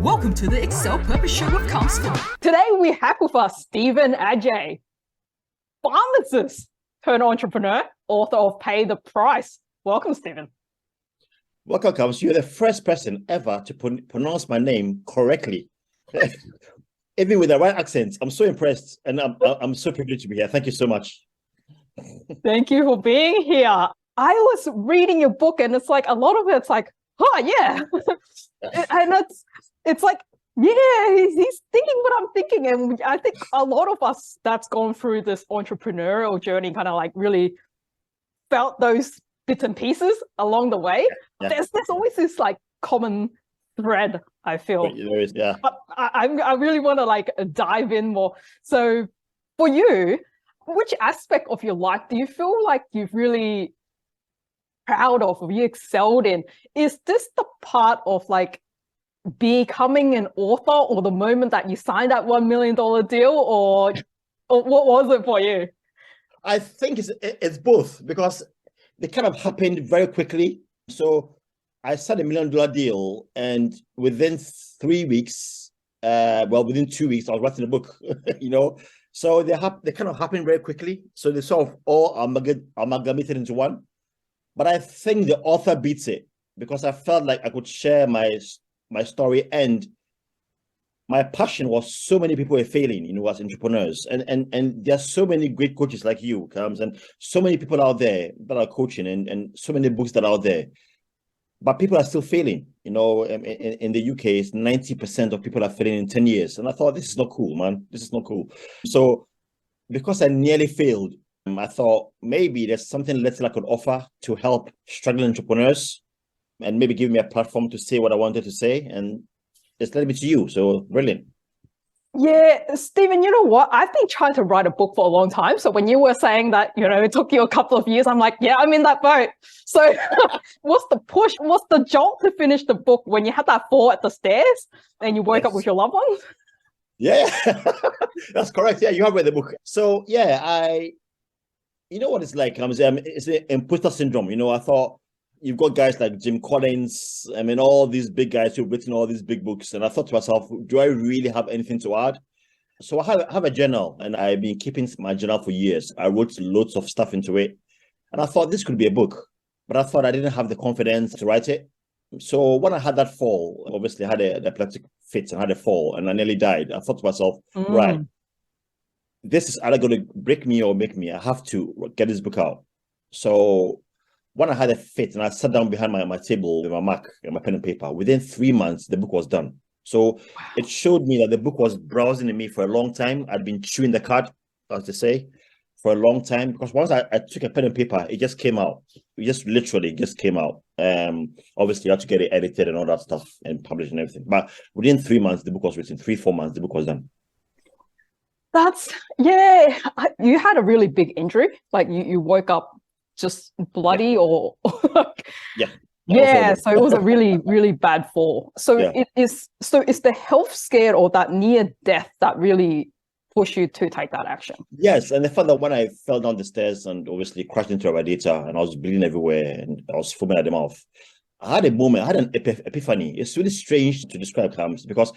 Welcome to the Excel Purpose Show with Counselor. Today we have with us Steven Adjei, pharmacist turned entrepreneur, author of Pay the Price. Welcome, Steven. Welcome, Counselor. You're the first person ever to pronounce my name correctly. Even with the right accent. I'm so impressed, and I'm so privileged to be here. Thank you so much. Thank you for being here. I was reading your book, and it's like a lot of it's like, oh yeah, and it's like, yeah, he's thinking what I'm thinking, and I think a lot of us that's gone through this entrepreneurial journey kind of like really felt those bits and pieces along the way. Yeah. There's always this like common thread, I feel. There is, yeah. But I really want to like dive in more. So for you, which aspect of your life do you feel like you've really proud of, or you excelled in? Is this the part of like becoming an author, or the moment that you signed that $1 million deal, or what was it for you? I think it's both, because they kind of happened very quickly. So I signed $1 million deal, and within 3 weeks, within 2 weeks, I was writing a book, So they kind of happened very quickly. So they sort of all amalgamated into one. But I think the author beats it, because I felt like I could share my story, and my passion was so many people are failing, as entrepreneurs, and there's so many great coaches like you, Cams, and so many people out there that are coaching, and so many books that are out there, but people are still failing. In the UK, it's 90% of people are failing in 10 years, and I thought, this is not cool, man. This is not cool. So because I nearly failed, I thought maybe there's something little I could offer to help struggling entrepreneurs, and maybe give me a platform to say what I wanted to say, and it's led me to you. So brilliant. Yeah, Steven, you know what? I've been trying to write a book for a long time. So when you were saying that, it took you a couple of years, I'm like, yeah, I'm in that boat. So what's the push? What's the jolt to finish the book when you had that fall at the stairs and you woke up with your loved ones? Yeah, that's correct. Yeah, you have read the book. So yeah, you know what it's like? It's an imposter syndrome. I thought, you've got guys like Jim Collins, all these big guys who've written all these big books. And I thought to myself, do I really have anything to add? So I have a journal, and I've been keeping my journal for years. I wrote loads of stuff into it. And I thought this could be a book, but I thought I didn't have the confidence to write it. So when I had that fall, obviously I had an epileptic fit and had a fall, and I nearly died. I thought to myself, right, this is either going to break me or make me. I have to get this book out. So when I had a fit and I sat down behind my table with my Mac and my pen and paper, within 3 months, the book was done. So It showed me that the book was browsing in me for a long time. I'd been chewing the cud, as they say, for a long time, because once I took a pen and paper, it just came out. It just literally just came out. Obviously, you had to get it edited and all that stuff and published and everything. But within 3 months, the book was written. 3-4 months, the book was done. You had a really big injury. Like you woke up just bloody, or yeah. So it was a really, really bad fall. So it's the health scare or that near death that really pushed you to take that action? Yes, and the fact that when I fell down the stairs and obviously crashed into a radiator, and I was bleeding everywhere and I was foaming at the mouth, I had a moment, I had an epiphany. It's really strange to describe, Cams, because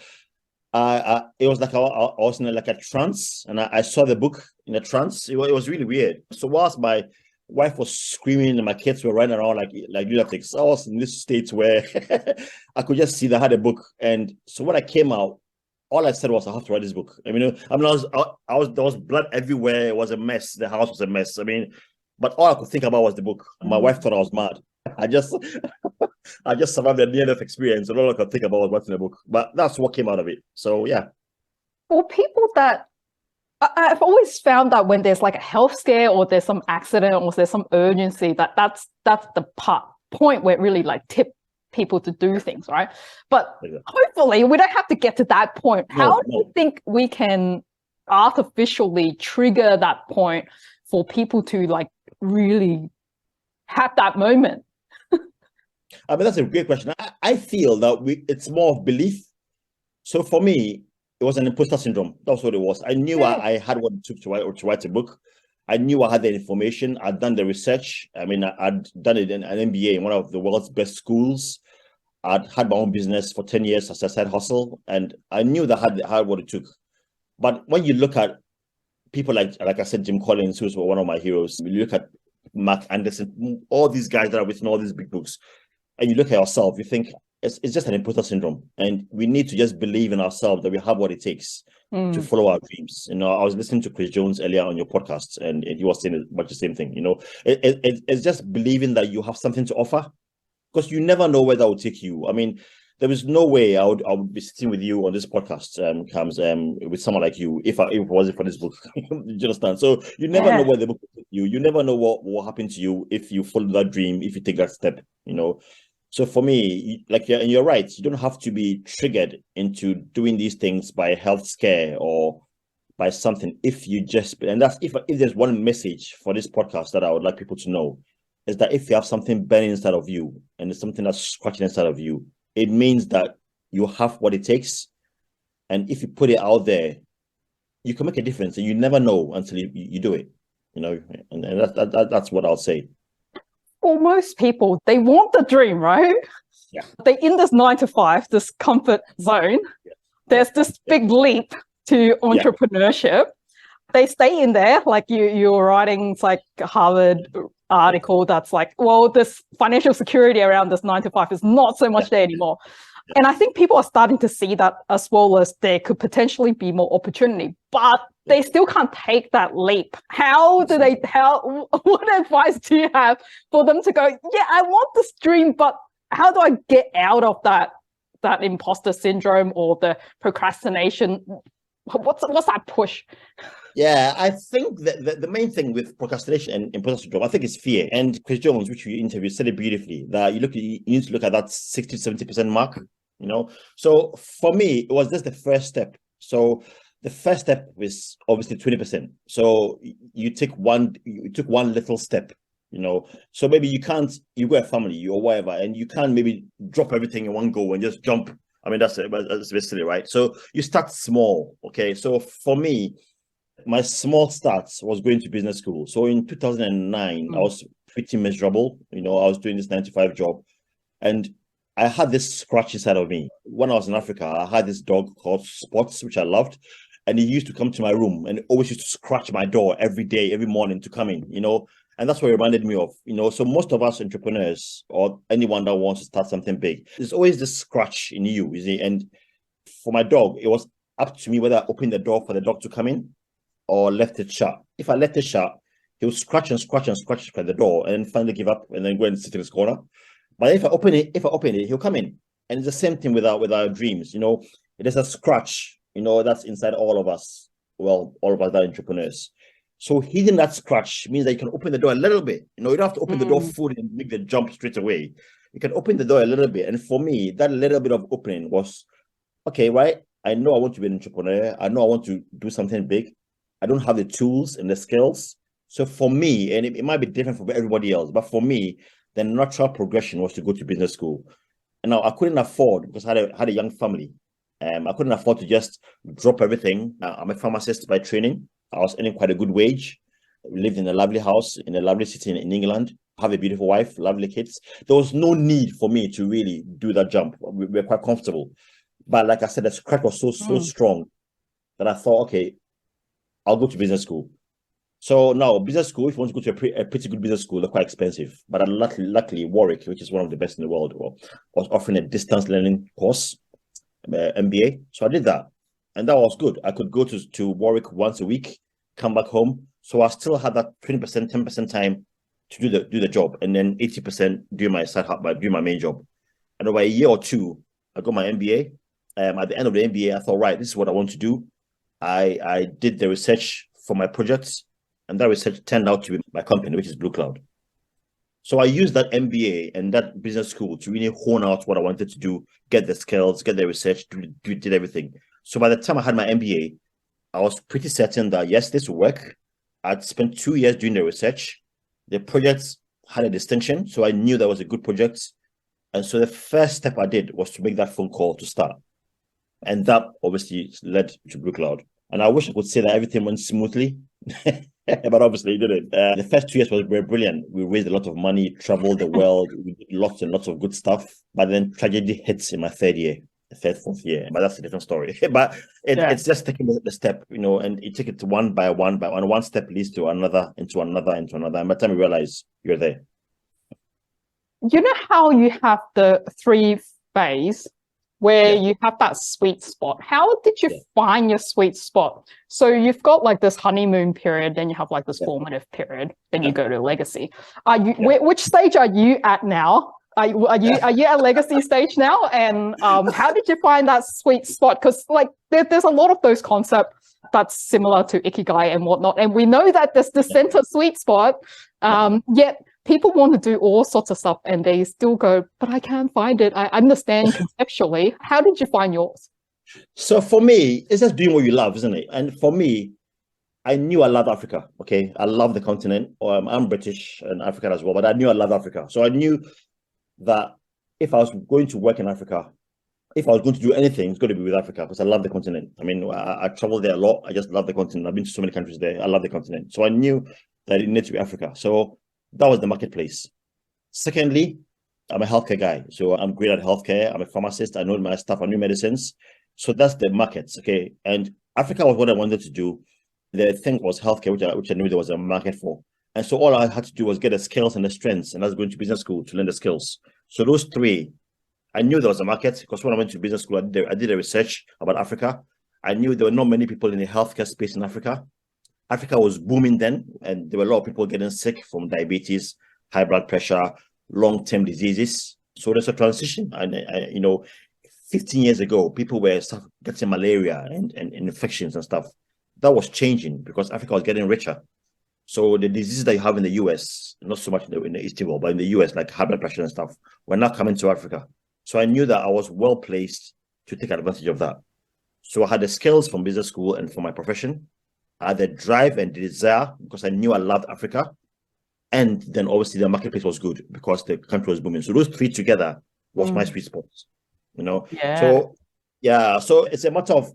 it was like I was in a trance, and I saw the book in a trance. It was really weird. So whilst my wife was screaming and my kids were running around like lunatics, I was in this state where I could just see that I had a book. And so when I came out, all I said was, I have to write this book. There was blood everywhere. It was a mess. The house was a mess. But all I could think about was the book. My wife thought I was mad. I just survived a near-death experience, and all I could think about was writing a book. But that's what came out of it. So yeah. For people that I've always found that when there's like a health scare, or there's some accident, or there's some urgency, that's the point where it really like tip people to do things, right? But hopefully we don't have to get to that point. How do you think we can artificially trigger that point for people to like really have that moment? That's a great question. I feel that it's more of belief. So for me, it was an imposter syndrome. That's what it was. I knew I had what it took to write a book. I knew I had the information. I'd done the research. I'd done it in an MBA in one of the world's best schools. I'd had my own business for 10 years as a side hustle, and I knew that I had what it took. But when you look at people like I said, Jim Collins, who's one of my heroes, you look at Mark Anderson, all these guys that are written all these big books, and you look at yourself, you think it's just an imposter syndrome. And we need to just believe in ourselves that we have what it takes to follow our dreams. You know, I was listening to Chris Jones earlier on your podcast, and he was saying much the same thing. You know, it's just believing that you have something to offer, because you never know where that will take you. I mean, there is no way I would be sitting with you on this podcast, with someone like you if it wasn't for this book. Do you understand? So you never know where the book will take you. You never know what will happen to you if you follow that dream, if you take that step, you know. So for me, and you're right, you don't have to be triggered into doing these things by a health scare or by something. If you just, and that's if there's one message for this podcast that I would like people to know, is that if you have something burning inside of you and it's something that's scratching inside of you, it means that you have what it takes. And if you put it out there, you can make a difference, and you never know until you do it, you know. And that's what I'll say. For most people, they want the dream, right? Yeah. They're in this 9 to 5, this comfort zone. Yeah. There's this big leap to entrepreneurship. They stay in there, like you're writing, it's like a Harvard article that's like, well, this financial security around this 9 to 5 is not so much there anymore. Yeah. And I think people are starting to see that, as well as there could potentially be more opportunity, but they still can't take that leap. What advice do you have for them to go, yeah, I want this dream, but how do I get out of that imposter syndrome or the procrastination? What's that push? Yeah, I think that the main thing with procrastination and imposter syndrome, I think, is fear. And Chris Jones, which you interviewed, said it beautifully, that you need to look at that 60-70% mark, you know. So for me, it was just the first step. So the first step was obviously 20%. So you took one little step, you know. So maybe you got a family or whatever, and you can't maybe drop everything in one go and just jump. I mean, that's a bit silly, right? So you start small, okay? So for me, my small start was going to business school. So in 2009, I was pretty miserable. You know, I was doing this 9-to-5 job, and I had this scratch inside of me. When I was in Africa, I had this dog called Spots, which I loved. And he used to come to my room and always used to scratch my door every day, every morning to come in, you know. And that's what it reminded me of, you know. So most of us entrepreneurs, or anyone that wants to start something big, there's always this scratch in you, you see. And for my dog, it was up to me whether I opened the door for the dog to come in or left it shut. If I left it shut, he would scratch and scratch and scratch at the door and then finally give up and then go and sit in his corner. But if I open it, he'll come in. And it's the same thing with our dreams, you know. It is a scratch, you know, that's inside all of us. Well, all of us are entrepreneurs. So hiding that scratch means that you can open the door a little bit. You know, you don't have to open the door fully and make the jump straight away. You can open the door a little bit. And for me, that little bit of opening was, okay, right? I know I want to be an entrepreneur. I know I want to do something big. I don't have the tools and the skills. So for me, and it might be different for everybody else, but for me, the natural progression was to go to business school. And now I couldn't afford, because I had a young family. I couldn't afford to just drop everything. I'm a pharmacist by training. I was earning quite a good wage. We lived in a lovely house in a lovely city in England. Have a beautiful wife, lovely kids. There was no need for me to really do that jump. We were quite comfortable. But like I said, the scratch was so strong that I thought, okay, I'll go to business school. So now business school, if you want to go to a pretty good business school, they're quite expensive. But luckily, Warwick, which is one of the best in the world, was offering a distance learning course, MBA. So I did that. And that was good. I could go to Warwick once a week, come back home. So I still had that 20%, 10% time to do the job, and then 80% doing my side hustle, doing my main job. And over a year or two, I got my MBA. At the end of the MBA, I thought, right, this is what I want to do. I did the research for my projects, and that research turned out to be my company, which is Blue Cloud. So I used that MBA and that business school to really hone out what I wanted to do, get the skills, get the research, did everything. So by the time I had my MBA, I was pretty certain that, yes, this will work. I'd spent 2 years doing the research. The project had a distinction, so I knew that was a good project. And so the first step I did was to make that phone call to start. And that obviously led to Blue Cloud. And I wish I could say that everything went smoothly. But obviously, you didn't. The first 2 years were brilliant. We raised a lot of money, traveled the world, we did lots and lots of good stuff. But then tragedy hits in my third year, the third, fourth year. But that's a different story. But it's just taking the step, and you take it one by one. One step leads to another, into another. And by the time you realize you're there. You know how you have the 3 phase where you have that sweet spot. How did you find your sweet spot? So you've got like this honeymoon period, then you have like this formative period, then you go to legacy. Are you which stage are you at now? Are you at legacy stage now? And how did you find that sweet spot? Because like there's a lot of those concepts that's similar to ikigai and whatnot, and we know that there's the center sweet spot. Yet people want to do all sorts of stuff and they still go, but I can't find it. I understand conceptually. How did you find yours? So for me, it's just doing what you love, isn't it? And for me, I knew I loved Africa. Okay. I love the continent. I'm British and African as well, but I knew I loved Africa. So I knew that if I was going to work in Africa, if I was going to do anything, it's going to be with Africa because I love the continent. I mean, I travel there a lot. I just love the continent. I've been to so many countries there. I love the continent. So I knew that it needed to be Africa. So that was the marketplace. Secondly, I'm a healthcare guy. So I'm great at healthcare. I'm a pharmacist. I know my stuff. I know medicines. So that's the markets. Okay. And Africa was what I wanted to do. The thing was healthcare, which I knew there was a market for. And so all I had to do was get the skills and the strengths. And I was going to business school to learn the skills. So those 3, I knew there was a market because when I went to business school, I did a research about Africa. I knew there were not many people in the healthcare space in Africa. Africa was booming then, and there were a lot of people getting sick from diabetes, high blood pressure, long-term diseases. So there's a transition. And, 15 years ago, people were getting malaria and infections and stuff. That was changing because Africa was getting richer. So the diseases that you have in the US, not so much in the Eastern world, but in the US, like high blood pressure and stuff, were not coming to Africa. So I knew that I was well placed to take advantage of that. So I had the skills from business school and from my profession. I had the drive and the desire because I knew I loved Africa. And then obviously the marketplace was good because the country was booming. So those 3 together was my sweet spot, So, so it's a matter of,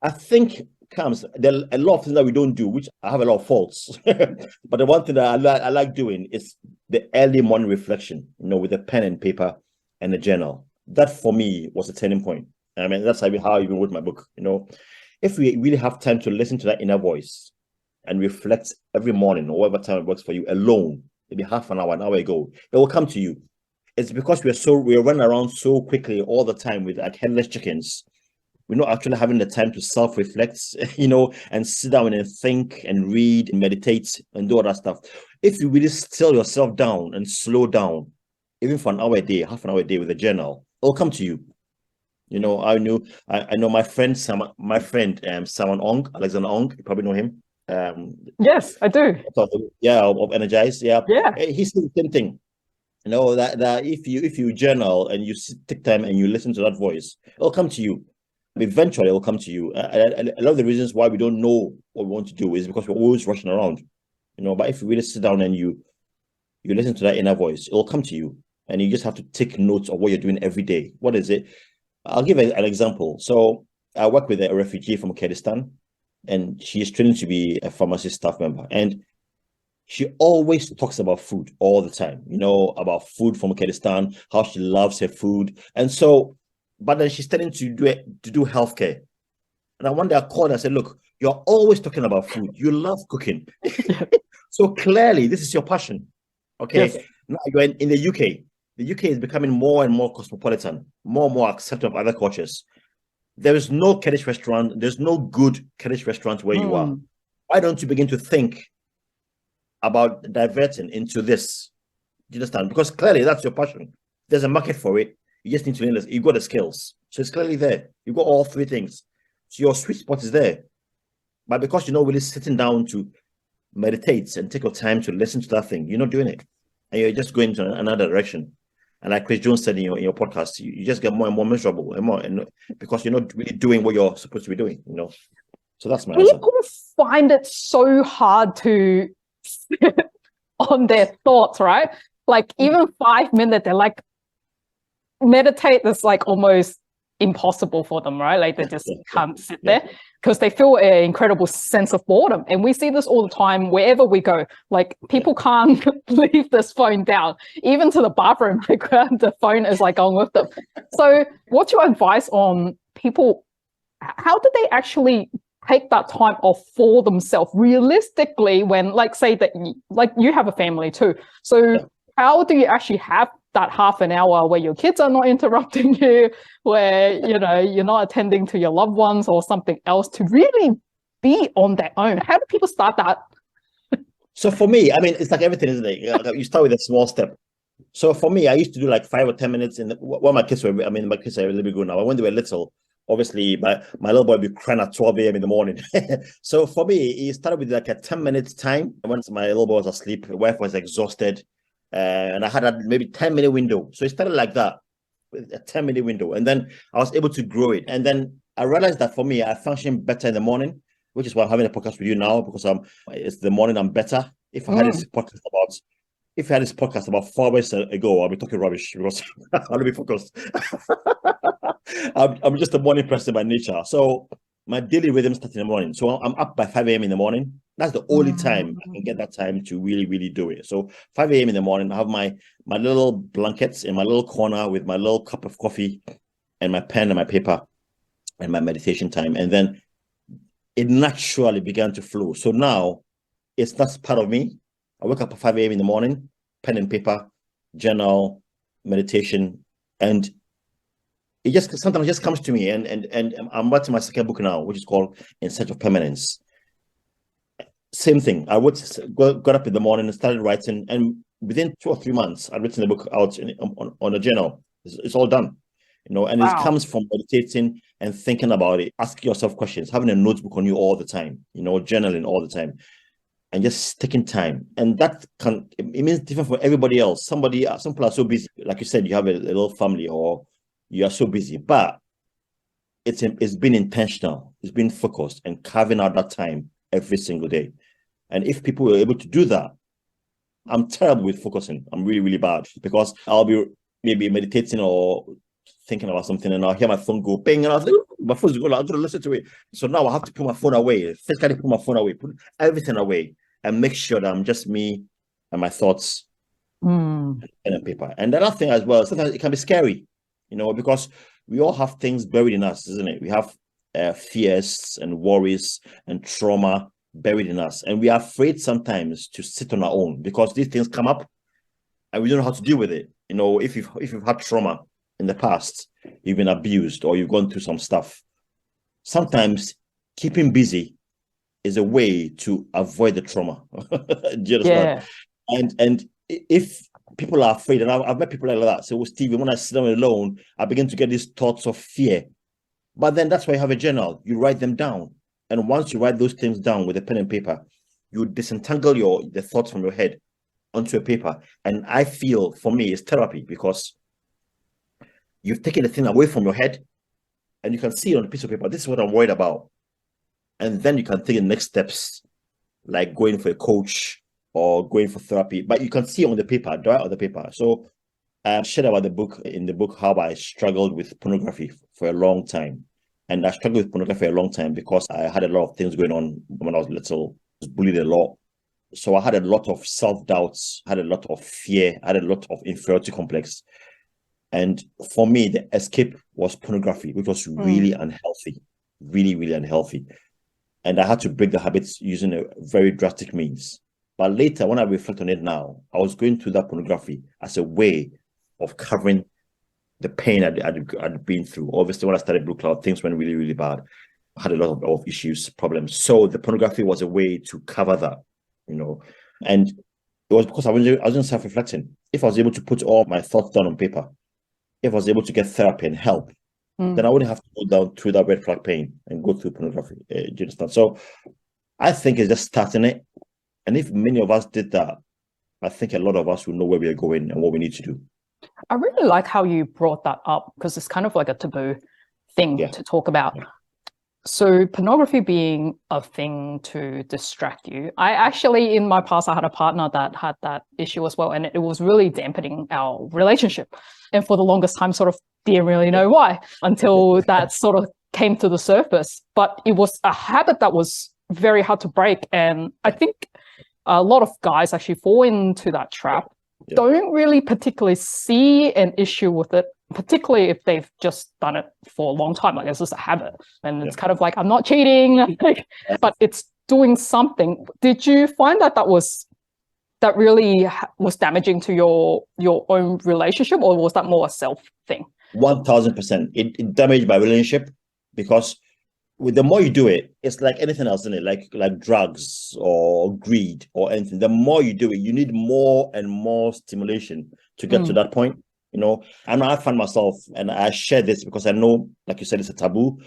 I think there are a lot of things that we don't do, which I have a lot of faults. But the one thing that I like doing is the early morning reflection, with a pen and paper and a journal. That for me was a turning point. I mean, that's how I even wrote my book, If we really have time to listen to that inner voice and reflect every morning or whatever time it works for you alone, maybe half an hour, an hour ago, it will come to you. It's because we're running around so quickly all the time with like headless chickens. We're not actually having the time to self-reflect, and sit down and think and read and meditate and do all that stuff. If you really still yourself down and slow down, even for an hour a day, half an hour a day with a journal, it'll come to you. I know my friend Simon Ong, Alexander Ong, you probably know him. Yes, I do. Of Energize. Yeah. He said the same thing. That if you journal and you take time and you listen to that voice, it'll come to you. Eventually, it'll come to you. A lot of the reasons why we don't know what we want to do is because we're always rushing around. But if you really sit down and you listen to that inner voice, it'll come to you, and you just have to take notes of what you're doing every day. What is it? I'll give an example. So I work with a refugee from Kurdistan, and she is training to be a pharmacy staff member. And she always talks about food all the time, about food from Kurdistan, how she loves her food. And so, but then she's starting to do healthcare. And one day I called and I said, look, you're always talking about food. You love cooking. So clearly this is your passion. Okay. Yes. Now you're in the UK. The UK is becoming more and more cosmopolitan, more and more accepting of other cultures. There is no Kurdish restaurant. There's no good Kurdish restaurant where you are. Why don't you begin to think about diverting into this? Do you understand? Because clearly that's your passion. There's a market for it. You just need to learn this. You've got the skills. So it's clearly there. You've got all 3 things. So your sweet spot is there. But because you're not really sitting down to meditate and take your time to listen to that thing, you're not doing it. And you're just going to another direction. And like Chris Jones said in your podcast, you just get more and more miserable and because you're not really doing what you're supposed to be doing, So that's my answer. People find it so hard to on their thoughts, right? Like even 5 minutes, they're like, meditate is like almost impossible for them, right? Like they just can't sit yeah. there because they feel an incredible sense of boredom. And we see this all the time wherever we go. Like people can't leave this phone down, even to the bathroom, like the phone is like going with them. So what's your advice on people? How do they actually take that time off for themselves realistically when, like, say that like you have a family too? So how do you actually have that half an hour where your kids are not interrupting you, where, you know, you're not attending to your loved ones or something else, to really be on their own? How do people start that? So for me, I mean, it's like everything, isn't it? You start with a small step. So for me, I used to do like 5 or 10 minutes when my kids were, I mean, my kids are a little bit good now. When they were little, obviously my little boy would be crying at 12 a.m. in the morning. So for me, it started with like a 10 minutes time. Once my little boy was asleep, my wife was exhausted, and I had a maybe 10-minute window. So it started like that, with a 10-minute window. And then I was able to grow it. And then I realized that for me, I function better in the morning, which is why I'm having a podcast with you now, because it's the morning I'm better. If I had this podcast about 4 hours ago, I'll be talking rubbish because I'll be focused. I'm just a morning person by nature. So my daily rhythm starts in the morning. So I'm up by 5 a.m. in the morning. That's the only time I can get that time to really, really do it. So 5 a.m. in the morning, I have my little blankets in my little corner with my little cup of coffee and my pen and my paper and my meditation time. And then it naturally began to flow. So now it's not part of me. I wake up at 5 a.m. in the morning, pen and paper, journal, meditation, and it just sometimes just comes to me. And I'm writing my second book now, which is called In Search of Permanence. Same thing. I got up in the morning and started writing, and within 2 or 3 months, I'd written the book out on a journal. It's all done, you know. And It comes from meditating and thinking about it, asking yourself questions, having a notebook on you all the time, you know, journaling all the time, and just taking time. And that it means different for everybody else. Some people are so busy, like you said, you have a little family or you are so busy, but it's been intentional, it's been focused and carving out that time every single day. And if people were able to do that, I'm terrible with focusing. I'm really, really bad, because I'll be maybe meditating or thinking about something and I'll hear my phone go ping and I was like, my phone's going, I'm going to listen to it. So now I have to put my phone away, physically put my phone away, put everything away and make sure that I'm just me and my thoughts and paper. And the other thing as well, sometimes it can be scary, you know, because we all have things buried in us, isn't it? We have fears and worries and trauma buried in us. And we are afraid sometimes to sit on our own because these things come up and we don't know how to deal with it. You know, if you've had trauma in the past, you've been abused or you've gone through some stuff, sometimes keeping busy is a way to avoid the trauma. Do you understand? Yeah. And if people are afraid, and I've met people like that. So, Steven, when I sit down alone, I begin to get these thoughts of fear. But then that's why you have a journal. You write them down. And once you write those things down with a pen and paper, you disentangle the thoughts from your head onto a paper. And I feel, for me, it's therapy, because you've taken the thing away from your head and you can see it on a piece of paper. This is what I'm worried about. And then you can take the next steps, like going for a coach or going for therapy. But you can see on the paper, right on the paper. So I shared about in the book how I struggled with pornography for a long time. And I struggled with pornography a long time because I had a lot of things going on when I was little. I was bullied a lot. So I had a lot of self-doubts, had a lot of fear, had a lot of inferiority complex. And for me, the escape was pornography, which was really unhealthy, really, really unhealthy. And I had to break the habits using a very drastic means. But later, when I reflect on it now, I was going through that pornography as a way of covering the pain I'd been through. Obviously, when I started Blue Cloud, things went really, really bad. I had a lot of issues, problems. So the pornography was a way to cover that, you know. And it was because I wasn't self-reflecting. If I was able to put all my thoughts down on paper, if I was able to get therapy and help, then I wouldn't have to go down through that red flag pain and go through pornography. Do you understand? So I think it's just starting it. And if many of us did that, I think a lot of us will know where we are going and what we need to do. I really like how you brought that up, because it's kind of like a taboo thing to talk about. Yeah. So pornography being a thing to distract you, I actually, in my past, I had a partner that had that issue as well. And it was really dampening our relationship. And for the longest time, sort of didn't really know why until that sort of came to the surface. But it was a habit that was very hard to break. And I think a lot of guys actually fall into that trap, don't really particularly see an issue with it, particularly if they've just done it for a long time. Like it's just a habit. And it's kind of like, I'm not cheating, but it's doing something. Did you find that that really was damaging to your own relationship, or was that more a self thing? 1000%. It damaged my relationship because the more you do it, it's like anything else, isn't it? Like drugs or greed or anything. The more you do it, you need more and more stimulation to get to that point, you know. And I find myself, and I share this because I know, like you said, it's a taboo.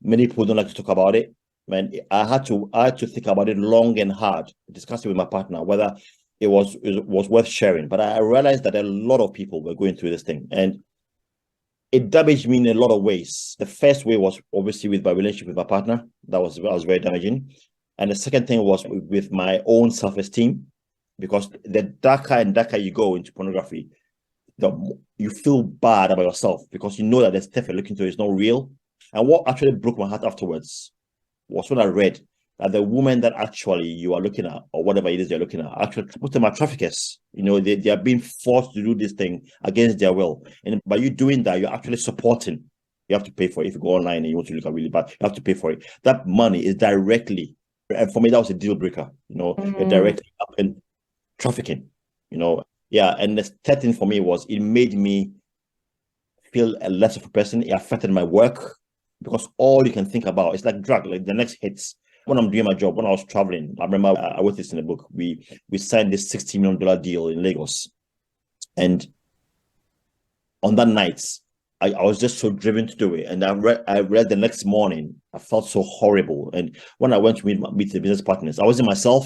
Many people don't like to talk about it. Man, I had to think about it long and hard, discuss it with my partner, whether it was worth sharing. But I realized that a lot of people were going through this thing, and it damaged me in a lot of ways. The first way was obviously with my relationship with my partner. That was very damaging. And the second thing was with my own self-esteem, because the darker and darker you go into pornography, you feel bad about yourself because you know that the stuff you're looking to is not real. And what actually broke my heart afterwards was when I read that the woman that actually you are looking at, or whatever it is you're looking at, actually most of them are traffickers. You know, they are being forced to do this thing against their will. And by you doing that, you're actually supporting. You have to pay for it. If you go online and you want to look at really bad, you have to pay for it. That money is directly, and for me, that was a deal breaker. You know, you're directly up in trafficking, you know. Yeah, and the third thing for me was it made me feel less of a person. It affected my work because all you can think about is like drug, like the next hits. When I'm doing my job, when I was traveling, I remember I wrote this in the book. We signed this $60 million deal in Lagos. And on that night, I was just so driven to do it. And I read the next morning, I felt so horrible. And when I went to meet the business partners, I wasn't myself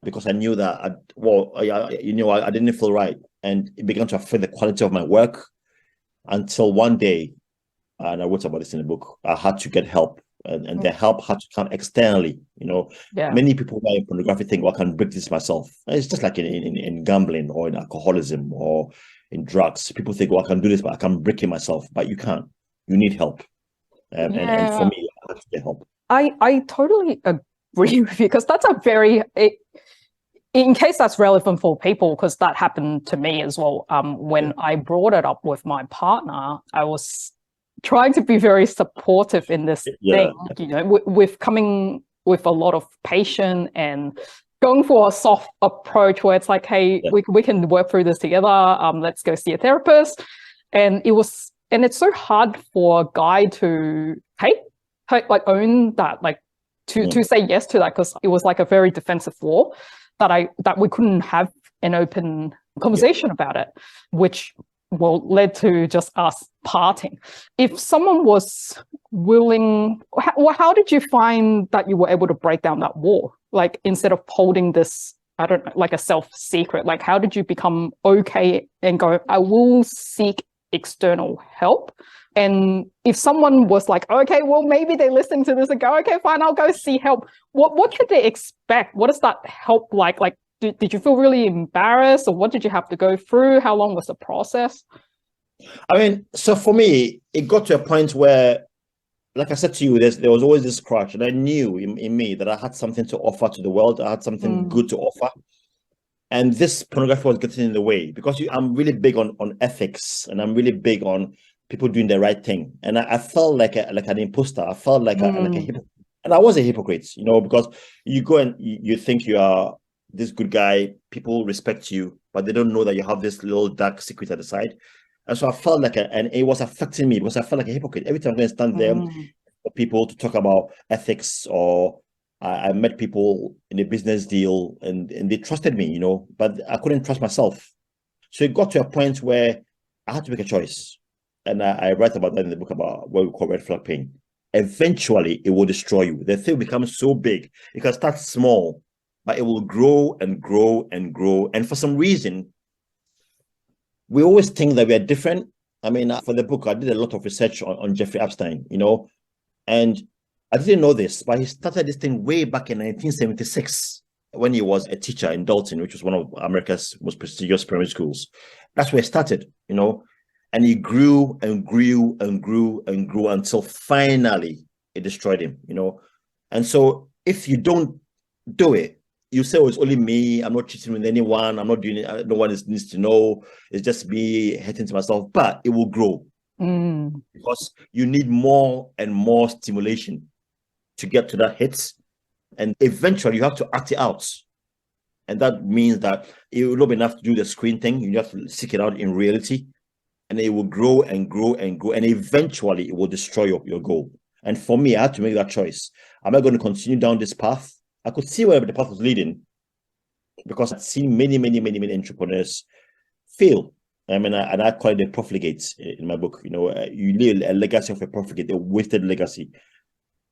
because I knew that, I didn't feel right. And it began to affect the quality of my work until one day, and I wrote about this in the book, I had to get help. And the help had to come externally, you know. Many people who are in pornography think, well, I can break this myself. It's just like in gambling or in alcoholism or in drugs. People think, well, I can do this, but I can break it myself. But you can't. You need help. And for me, I had to get help. I totally agree with you, because that's in case that's relevant for people, because that happened to me as well. When I brought it up with my partner, I was trying to be very supportive in this thing, you know, with coming with a lot of patience and going for a soft approach where it's like, hey, we can work through this together. Let's go see a therapist. And it's so hard for a guy to own that, like to say yes to that, because it was like a very defensive wall that we couldn't have an open conversation about it, which led to just us parting. If someone was willing, how did you find that you were able to break down that wall? Like, instead of holding this, I don't know, like a self-secret, like how did you become okay and go, I will seek external help? And if someone was like, okay, well, maybe they listen to this and go, okay, fine, I'll go see help. What should they expect? What is that help like? Like, did you feel really embarrassed, or what did you have to go through? How long was the process? I mean, so for me, it got to a point where, like I said to you, there was always this scratch, and I knew in me that I had something to offer to the world. I had something good to offer. And this pornography was getting in the way, because I'm really big on ethics, and I'm really big on people doing the right thing. And I felt like an imposter. I felt like a hypocrite. And I was a hypocrite, you know, because you go and you think you are this good guy, people respect you, but they don't know that you have this little dark secret at the side. And so I felt like, and it was affecting me because I felt like a hypocrite. Every time I'm going to stand there for people to talk about ethics, or I met people in a business deal and they trusted me, you know, but I couldn't trust myself. So it got to a point where I had to make a choice. And I write about that in the book, about what we call red flag pain. Eventually, it will destroy you. The thing becomes so big. It can start small, but it will grow and grow and grow. And for some reason, we always think that we are different. I mean, for the book, I did a lot of research on Jeffrey Epstein, you know, and I didn't know this, but he started this thing way back in 1976 when he was a teacher in Dalton, which was one of America's most prestigious primary schools. That's where it started, and he grew and grew and grew and grew until finally it destroyed him, And so if you don't do it, you say, oh, it's only me. I'm not cheating with anyone. I'm not doing it. No one needs to know. It's just me hating to myself, but it will grow because you need more and more stimulation to get to that hit. And eventually you have to act it out. And that means that it will not be enough to do the screen thing. You have to seek it out in reality. And it will grow and grow and grow. And eventually it will destroy your goal. And for me, I had to make that choice. Am I going to continue down this path? I could see where the path was leading because I'd seen many entrepreneurs fail. And I call it the profligate in my book. You leave a legacy of a profligate, a wasted legacy.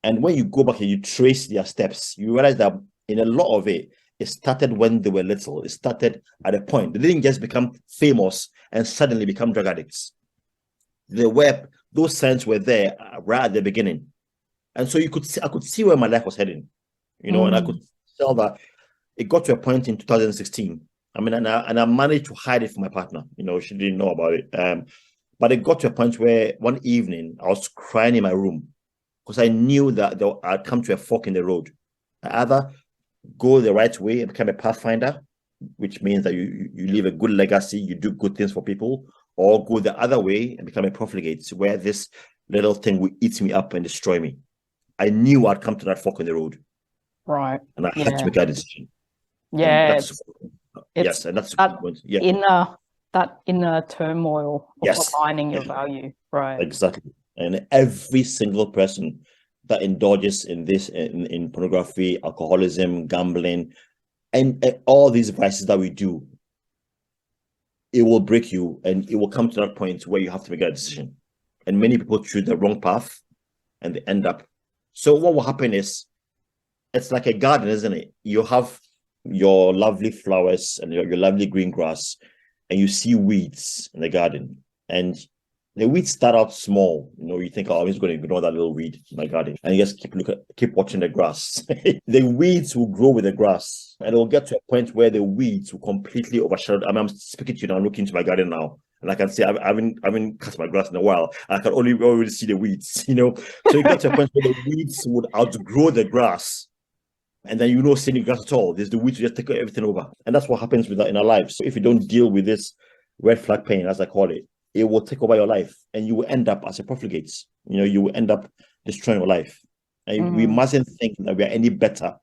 And when you go back and you trace their steps, you realize that in a lot of it, it started when they were little. It started at a point. They didn't just become famous and suddenly become drug addicts. Those signs were there right at the beginning. And so I could see where my life was heading, and I could tell that it got to a point in 2016. And I managed to hide it from my partner. She didn't know about it. But it got to a point where one evening I was crying in my room because I knew that I'd come to a fork in the road. I either go the right way and become a pathfinder, which means that you leave a good legacy, you do good things for people, or go the other way and become a profligate, where this little thing will eat me up and destroy me. I knew I'd come to that fork in the road. Right. And I had to make that decision. Yeah. Yes, and that's that inner turmoil of aligning your value. Right. Exactly. And every single person that indulges in this, in pornography, alcoholism, gambling, and all these vices that we do, it will break you, and it will come to that point where you have to make a decision. And many people choose the wrong path, and they end up. So what will happen is, it's like a garden, isn't it? You have your lovely flowers and your lovely green grass, and you see weeds in the garden. And the weeds start out small. You think, oh, I'm just going to ignore that little weed in my garden. And you just keep watching the grass. The weeds will grow with the grass. And it will get to a point where the weeds will completely overshadow. I'm speaking to you now, I'm looking into my garden now. And I can say, I haven't cut my grass in a while. I can already see the weeds, So you get to a point where the weeds would outgrow the grass. And then you don't see any grass at all. There's the weeds to just take everything over. And that's what happens with that in our lives. So if you don't deal with this red flag pain, as I call it, it will take over your life, and you will end up as a profligate. You will end up destroying your life. And we mustn't think that we are any better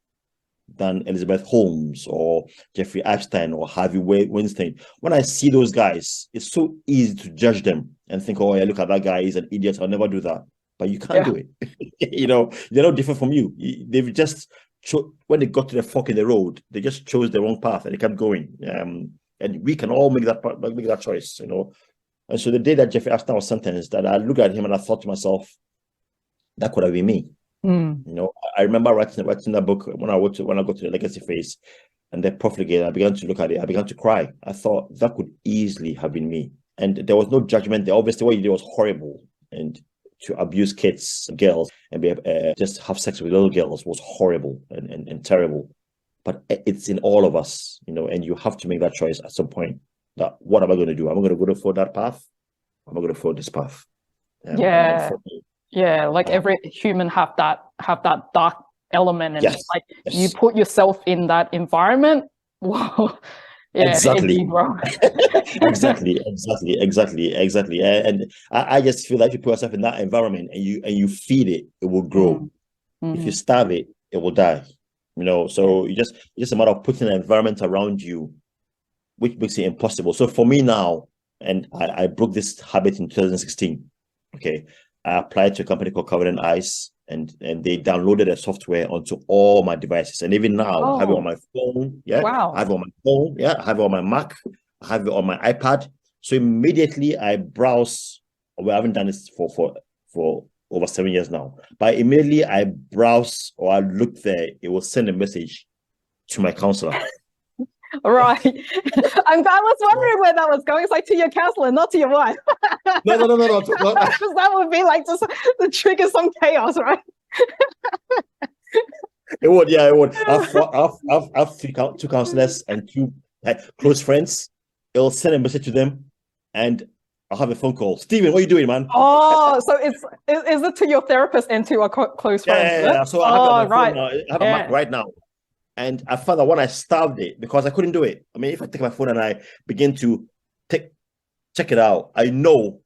than Elizabeth Holmes or Jeffrey Epstein or Harvey Weinstein. When I see those guys, it's so easy to judge them and think, oh, yeah, look at that guy, he's an idiot, I'll never do that. But you can't do it. They're not different from you. They've just, when they got to the fork in the road, they just chose the wrong path and they kept going. And we can all make that choice, And so the day that Jeffrey Epstein was sentenced, that I looked at him and I thought to myself, that could have been me. I remember writing that book when I got to the legacy phase and the profligate. I began to look at it. I began to cry. I thought that could easily have been me. And there was no judgment there. Obviously, what you did was horrible. And to abuse kids, girls, and just have sex with little girls was horrible and terrible. But it's in all of us, and you have to make that choice at some point. That what am I going to do? Am I going to go for that path? Am I going to follow this path? Like every human have that dark element, and you put yourself in that environment. Wow. Exactly. exactly. And I just feel like if you put yourself in that environment and you feed it, it will grow. If you starve it, it will die. So it's just a matter of putting an environment around you, which makes it impossible. So for me now, and I broke this habit in 2016. Okay, I applied to a company called Covenant Eyes, and they downloaded a software onto all my devices. And even now, I have it on my phone. Yeah, wow. I have it on my phone. Yeah, I have it on my Mac. I have it on my iPad. So immediately I browse. We haven't done this for over 7 years now. But immediately I browse or I look there, it will send a message to my counselor. Right. I was wondering where that was going. It's like to your counselor, not to your wife. No. Because that would be like just to trigger some chaos, right? It would, yeah, it would. I've two counselors and two close friends. It'll send a message to them, and I'll have a phone call. Steven, what are you doing, man? Oh, so is it to your therapist and to a close friend? Yeah. So I have it on my right. phone now. I have a Mac right now. And I found that when I starved it, because I couldn't do it. I mean, if I take my phone and I begin to check it out, I know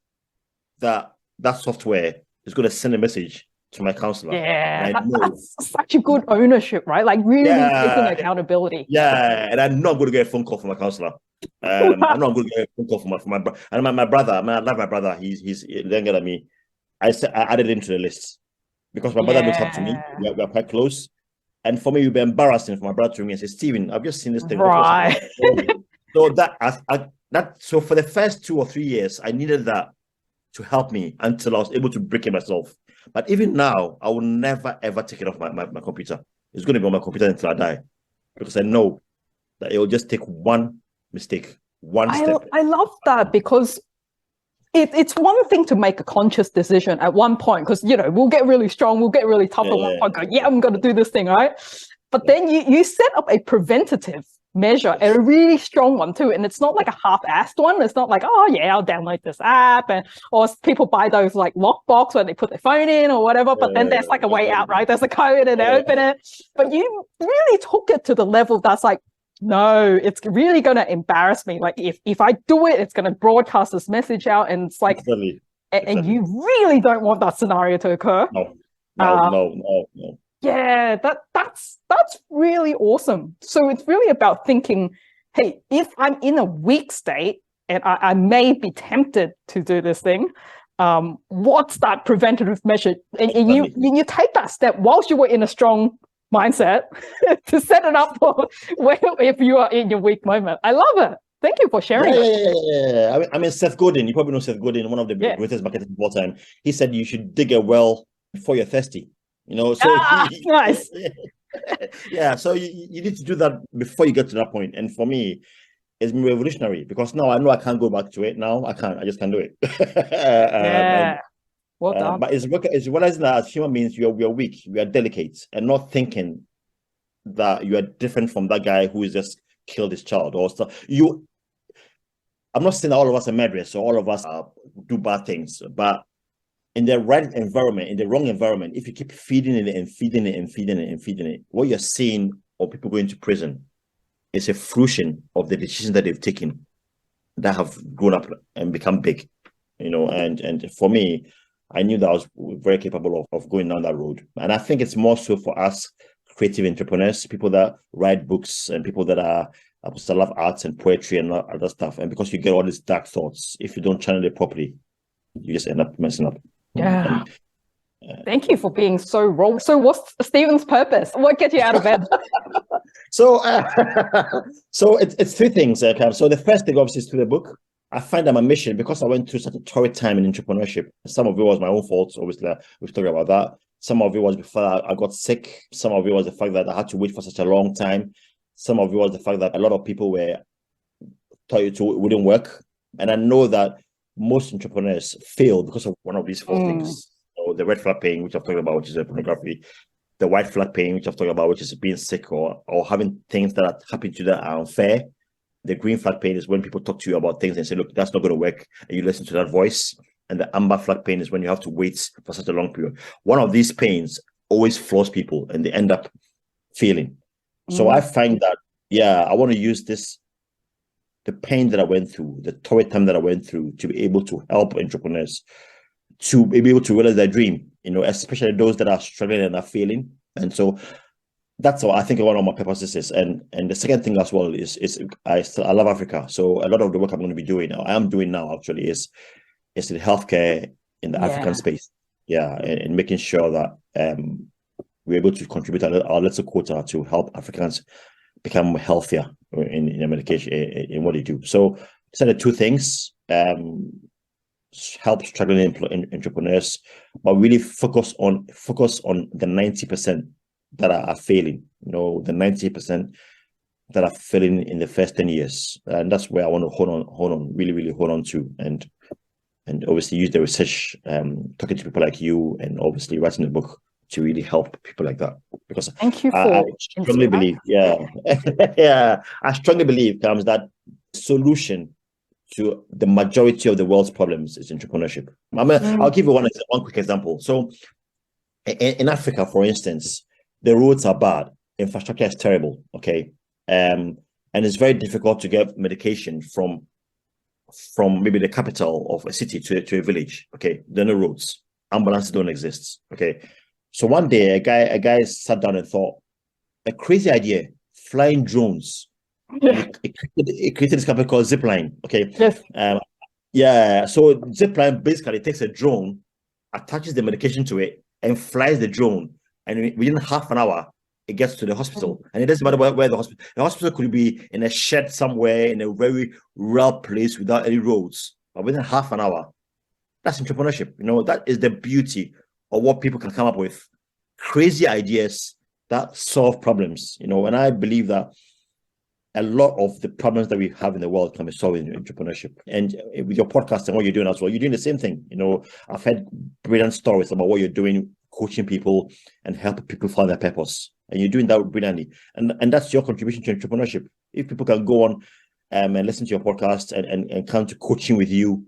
that software is going to send a message to my counselor. Yeah, that's such a good ownership, right? Like really taking accountability. Yeah, and I'm not going to get a phone call from my counselor. I'm not going to get a phone call from my brother. And my brother, I love my brother. He's younger than me. I added him to the list because my brother looks up to me. We are quite close. And for me, it would be embarrassing for my brother to ring and say, Steven, I've just seen this thing. Right. So for the first 2 or 3 years, I needed that to help me until I was able to break it myself. But even now, I will never, ever take it off my computer. It's going to be on my computer until I die. Because I know that it will just take one mistake, one step. I love that because it's one thing to make a conscious decision at one point, because, you know, we'll get really strong, we'll get really tough at one point, go, I'm going to do this thing, right? But then you set up a preventative measure, and a really strong one too. And it's not like a half-assed one. It's not like, I'll download this app, or people buy those like lockbox where they put their phone in or whatever, but then there's like a way out, right? There's a code and they open it. But you really took it to the level that's like, no, it's really going to embarrass me. Like if I do it, it's going to broadcast this message out, and it's like, Exactly. And you really don't want that scenario to occur. No. Yeah, that's really awesome. So it's really about thinking, hey, if I'm in a weak state and I may be tempted to do this thing, what's that preventative measure? And you take that step whilst you were in a strong mindset to set it up for if you are in your weak moment. I love it. Thank you for sharing. Yeah. I mean, Seth Godin, you probably know Seth Godin, one of the greatest marketers of all time. He said you should dig a well before you're thirsty. You know, so nice. Yeah, so you need to do that before you get to that point. And for me, it's been revolutionary because now I know I can't go back to it. Now I just can't do it. Well done. But it's realizing that as human beings, we are weak, we are delicate, and not thinking that you are different from that guy who is just killed his child or stuff. I'm not saying that all of us are murderers or all of us do bad things, but in the right environment, in the wrong environment, if you keep feeding it and feeding it and feeding it and feeding it, what you're seeing of people going to prison is a fruition of the decisions that they've taken that have grown up and become big, you know. And for me, I knew that I was very capable of going down that road. And I think it's more so for us creative entrepreneurs, people that write books and people that love arts and poetry and other stuff. And because you get all these dark thoughts, if you don't channel it properly, you just end up messing up. Yeah. Thank you for being so raw. So what's Steven's purpose? What gets you out of bed? So it's three things. So the first thing, obviously, is through the book. I find that my mission, because I went through such a torrid time in entrepreneurship, some of it was my own fault, obviously, we've talked about that. Some of it was before I got sick. Some of it was the fact that I had to wait for such a long time. Some of it was the fact that a lot of people thought it wouldn't work. And I know that most entrepreneurs fail because of one of these four things. So the red flag pain, which I've talked about, which is pornography. The white flag pain, which I've talked about, which is being sick or having things that are happening to you that are unfair. The green flag pain is when people talk to you about things and say, look, that's not going to work. And you listen to that voice. And the amber flag pain is when you have to wait for such a long period. One of these pains always floors people and they end up failing. So I find that, I want to use the pain that I went through, the torrid time that I went through, to be able to help entrepreneurs to be able to realize their dream, you know, especially those that are struggling and are failing. And so that's what I think one of my purposes is. And the second thing as well is I love Africa. So a lot of the work I'm going to be doing, I am doing now actually, is in healthcare in the African space. And making sure that we're able to contribute our little quota to help Africans become healthier in their medication, in what they do. So these are the two things. Help struggling entrepreneurs, but really focus on the 90% that are failing. You know, the 90% that are failing in the first 10 years, and that's where I want to hold on, really hold on to, and obviously use the research, talking to people like you, and obviously writing the book to really help people like that. Because Thank you I for strongly believe, I strongly believe comes that solution to the majority of the world's problems is entrepreneurship. I'll give you one quick example. So in Africa, for instance, the roads are bad, infrastructure is terrible, okay? And it's very difficult to get medication from maybe the capital of a city to a village, okay? There are no roads, ambulances don't exist, okay? So one day, a guy sat down and thought, a crazy idea, flying drones. Yeah. It created this company called Zipline, okay? Yes. So Zipline basically takes a drone, attaches the medication to it, and flies the drone. And within half an hour, it gets to the hospital. And it doesn't matter where the hospital could be in a shed somewhere in a very rural place without any roads. But within half an hour, that's entrepreneurship. That is the beauty of what people can come up with. Crazy ideas that solve problems. And I believe that a lot of the problems that we have in the world can be solved in entrepreneurship. And with your podcast and what you're doing as well, you're doing the same thing. I've heard brilliant stories about what you're doing, coaching people and helping people find their purpose. And you're doing that brilliantly. And that's your contribution to entrepreneurship. If people can go on and listen to your podcast and come to coaching with you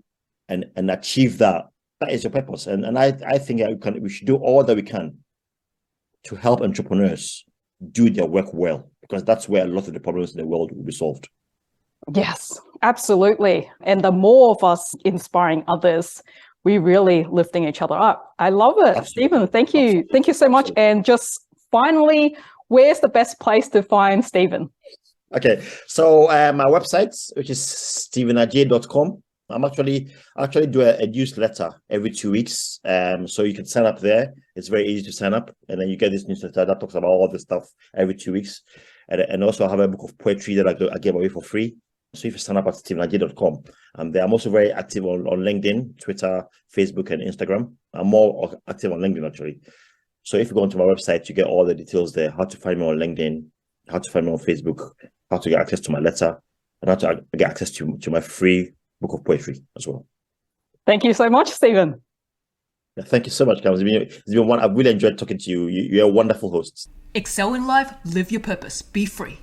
and achieve that is your purpose. And I think we should do all that we can to help entrepreneurs do their work well, because that's where a lot of the problems in the world will be solved. Yes, absolutely. And the more of us inspiring others, we really lifting each other up. I love it. Absolutely. Steven, thank you. Absolutely. Thank you so much. Absolutely. And just finally, where's the best place to find Steven? Okay, so my website, which is stevenadjei.com. I'm actually do a newsletter every 2 weeks. So you can sign up there. It's very easy to sign up. And then you get this newsletter that talks about all this stuff every 2 weeks. And also I have a book of poetry that I give away for free. So if you sign up at stevenadjei.com, I'm also very active on LinkedIn, Twitter, Facebook, and Instagram. I'm more active on LinkedIn, actually. So if you go onto my website, you get all the details there, how to find me on LinkedIn, how to find me on Facebook, how to get access to my letter, and how to get access to my free book of poetry as well. Thank you so much, Steven. Yeah, thank you so much, Cam. It's been one. I've really enjoyed talking to you. You're a wonderful host. Excel in life, live your purpose, be free.